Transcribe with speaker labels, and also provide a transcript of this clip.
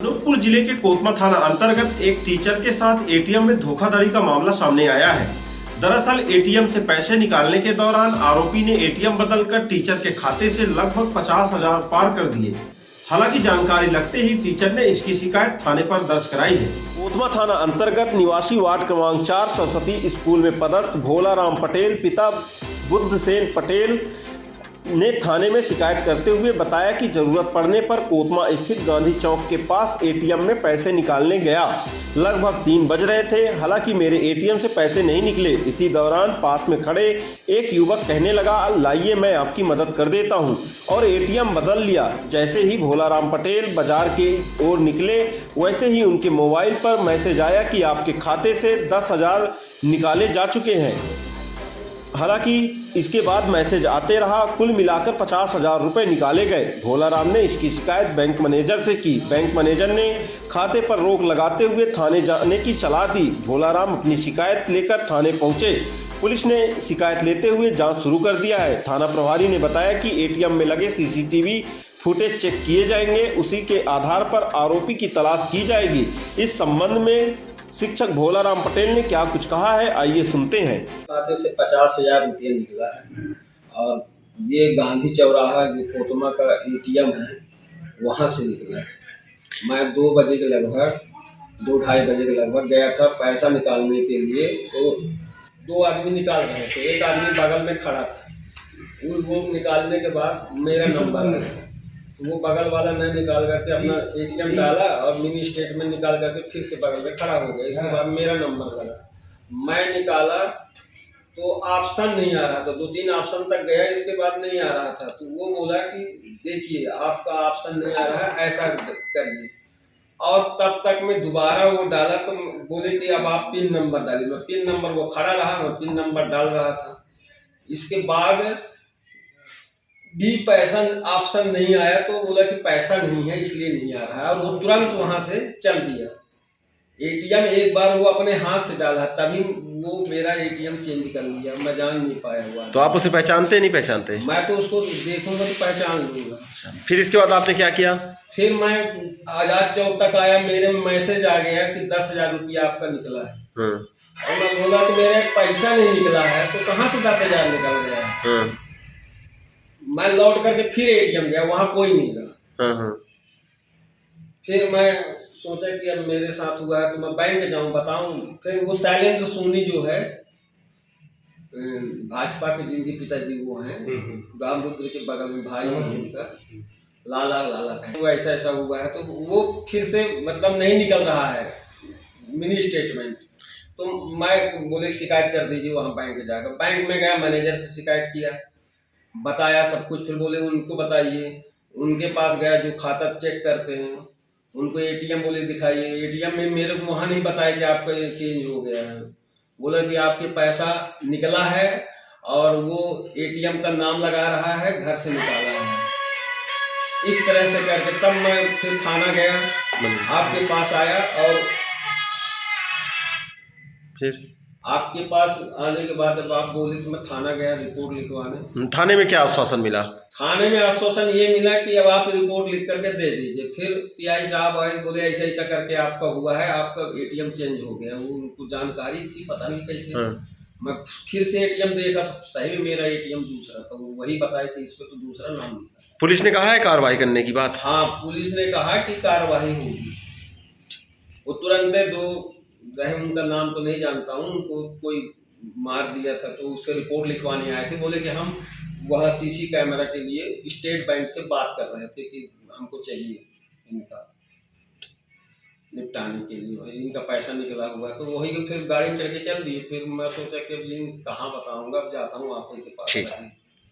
Speaker 1: अनूपपुर जिले के कोतमा थाना अंतर्गत एक टीचर के साथ एटीएम में धोखाधड़ी का मामला सामने आया है। दरअसल एटीएम से पैसे निकालने के दौरान आरोपी ने एटीएम बदलकर टीचर के खाते से लगभग 50,000 पार कर दिए। हालांकि जानकारी लगते ही टीचर ने इसकी शिकायत थाने पर दर्ज कराई है। कोतमा थाना अंतर्गत निवासी वार्ड क्रमांक 4 सरस्वती स्कूल में पदस्थ भोला राम पटेल पिता बुद्धसेन पटेल ने थाने में शिकायत करते हुए बताया कि जरूरत पड़ने पर कोतमा स्थित गांधी चौक के पास एटीएम में पैसे निकालने गया। लगभग 3 बज रहे थे। हालांकि मेरे एटीएम से पैसे नहीं निकले। इसी दौरान पास में खड़े एक युवक कहने लगा, लाइए मैं आपकी मदद कर देता हूं, और एटीएम बदल लिया। जैसे ही भोला राम पटेल बाजार की ओर निकले, वैसे ही उनके मोबाइल पर मैसेज आया कि आपके खाते से 10,000 निकाले जा चुके हैं। हालांकि इसके बाद मैसेज आते रहा। कुल मिलाकर 50,000 रुपये निकाले गए। भोला राम ने इसकी शिकायत बैंक मैनेजर से की। बैंक मैनेजर ने खाते पर रोक लगाते हुए थाने जाने की सलाह दी। भोला राम अपनी शिकायत लेकर थाने पहुंचे। पुलिस ने शिकायत लेते हुए जांच शुरू कर दिया है। थाना प्रभारी ने बताया कि एटीएम में लगे सीसीटीवी फुटेज चेक किए जाएंगे। उसी के आधार पर आरोपी की तलाश की जाएगी। इस संबंध में शिक्षक भोला राम पटेल ने क्या कुछ कहा है, आइए सुनते हैं।
Speaker 2: खाते से 50,000 रुपये निकला है और ये गांधी चौराहा जो कोतमा का एटीएम है वहाँ से निकला है। मैं 2 बजे के लगभग 2-2:30 बजे के लगभग गया था पैसा निकालने के लिए। तो 2 आदमी निकाल रहे थे। एक आदमी बगल में खड़ा था। वो निकालने के बाद मेरा नंबर है, वो बगल वाला ने निकाल करके अपना एटीएम डाला और मिनी स्टेटमेंट निकाल करके फिर से बगल में खड़ा हो गया। इसके बाद मेरा नंबर लगा, मैं निकाला तो ऑप्शन नहीं आ रहा था। 2-3 ऑप्शन तक गया, इसके बाद नहीं आ रहा था। तो वो बोला कि देखिए आपका ऑप्शन नहीं आ रहा है, ऐसा करिए। और तब तक मैं दोबारा वो डाला तो बोले कि अब आप पिन नंबर डालिए। मैं पिन नंबर, वो खड़ा रहा, मैं पिन नंबर डाल रहा था। इसके बाद भी पैसा ऑप्शन नहीं आया तो बोला कि पैसा नहीं है इसलिए नहीं आ रहा है, और वो तुरंत वहां से चल दिया। एटीएम एक बार वो अपने हाथ से डाला, तभी वो मेरा एटीएम चेंज कर लिया। मैं जान नहीं पाया हुआ।
Speaker 1: तो आप उसे पहचानते नहीं पहचानते?
Speaker 2: मैं तो उसको देखूंगा तो पहचान लूंगा।
Speaker 1: फिर इसके बाद आपने क्या किया?
Speaker 2: फिर मैं आजाद चौक तक आया, मेरे में मैसेज आ गया कि 10,000 रुपया आपका निकला है। और मैं बोला कि मेरा पैसा नहीं निकला है, तो कहाँ से 10,000 निकल गया है? मैं लौट करके फिर एटीएम गया, वहां कोई नहीं रहा। फिर मैं सोचा कि अब मेरे साथ हुआ है तो मैं बैंक जाऊं बताऊं। फिर वो शैलेंद्र सोनी जो है भाजपा के जिनके पिताजी वो हैं, रामरुद्र के बगल में भाई है उनका, लाला वो ऐसा हुआ है। तो वो फिर से मतलब नहीं निकल रहा है मिनी स्टेटमेंट। तो मैं बोले शिकायत कर दीजिए वहाँ बैंक जाकर। बैंक में गया, मैनेजर से शिकायत किया, बताया सब कुछ। फिर बोले उनको बताइए। उनके पास गया जो खाता चेक करते हैं, उनको एटीएम बोले दिखाइए। एटीएम में मेरे को वहाँ नहीं बताया कि आपका ये चेंज हो गया है। बोला कि आपके पैसा निकला है और वो एटीएम का नाम लगा रहा है, घर से निकाला है। इस तरह से करके तब मैं फिर थाना गया, आपके पास आया। और फिर आपके पास आने के बाद अब आप बोले तो मैं थाना गया रिपोर्ट लिखवाने।
Speaker 1: थाने में क्या आश्वासन मिला? थाने
Speaker 2: में आश्वासन ये मिला कि अब आप रिपोर्ट लिख करके दे दीजिए। फिर पीआई साहब आए, बोले ऐसा करके आपका हुआ है, आपका एटीएम चेंज हो गया। वो उनको जानकारी थी, पता नहीं कैसे। मैं फिर से एटीएम देखा, सही में मेरा एटीएम दूसरा था। वो वही बताया कि इस पे तो दूसरा नाम लिखा।
Speaker 1: पुलिस ने कहा है कार्रवाई करने की बात?
Speaker 2: हाँ, पुलिस ने कहा कि कार्रवाई होगी। वो तुरंत उनका नाम तो नहीं जानता हूँ, उनको कोई मार दिया था तो उससे रिपोर्ट लिखवाने आए थे। बोले कि हम वहाँ सीसी कैमरा के लिए स्टेट बैंक से बात कर रहे थे कि हमको चाहिए इनका निपटाने के लिए, इनका पैसा निकला हुआ। तो वही फिर गाड़ी में चढ़ के चल दिए। फिर मैं सोचा कि अब कहाँ बताऊंगा, अब जाता हूँ आप के पास।